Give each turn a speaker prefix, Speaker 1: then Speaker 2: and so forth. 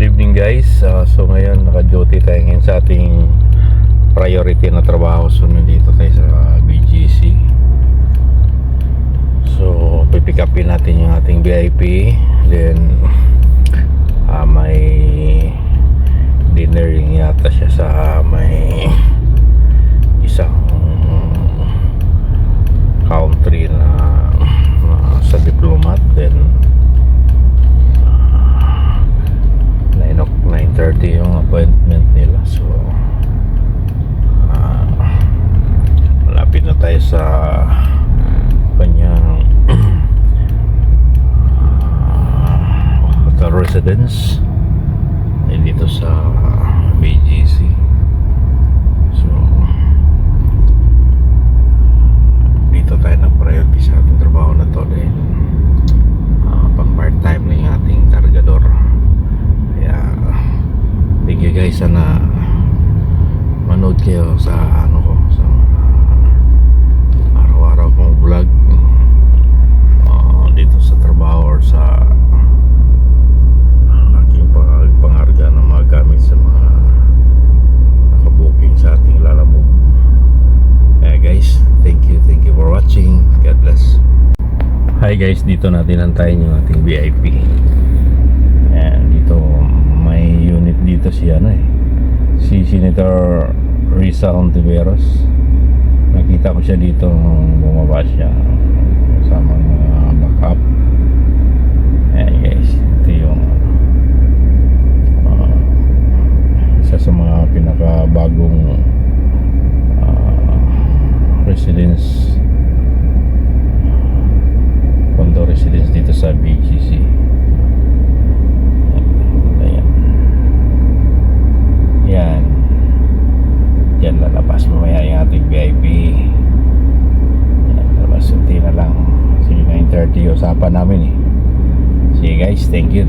Speaker 1: Good evening guys. So ngayon naka-duty tayo ngayon sa ating priority na trabaho. So nandito tayo sa BGC. So pipick upin natin yung ating VIP. Then may dinner yata siya sa may isang country na sa diplomat. Then 9:30 yung appointment nila. So malapit na tayo sa kanyang hotel residence dito sa BGC. So dito tayo nag-priority sa ating trabaho na to dahil pang part-time na yung ating kargador. Kaya thank you guys, sana manood kayo sa sa araw-araw kong vlog dito sa trabaho or sa aking pangarga ng mga gamit sa mga nakabuking sa ating Lalamove. Kaya guys, thank you for watching. God bless. Hi guys, dito natin antayin yung ating VIP. And dito may unit dito si si Senator Risa Ontiveros. Nakita ko siya dito nung bumaba siya kasama mga backup. Ayan guys, ito yung isa sa mga pinakabagong residence, condo residence dito sa BGC. Yan lalabas mamaya yung ating VIP. Yan, lalabas unti na lang. Sige, 9:30 usapan namin Sige guys, thank you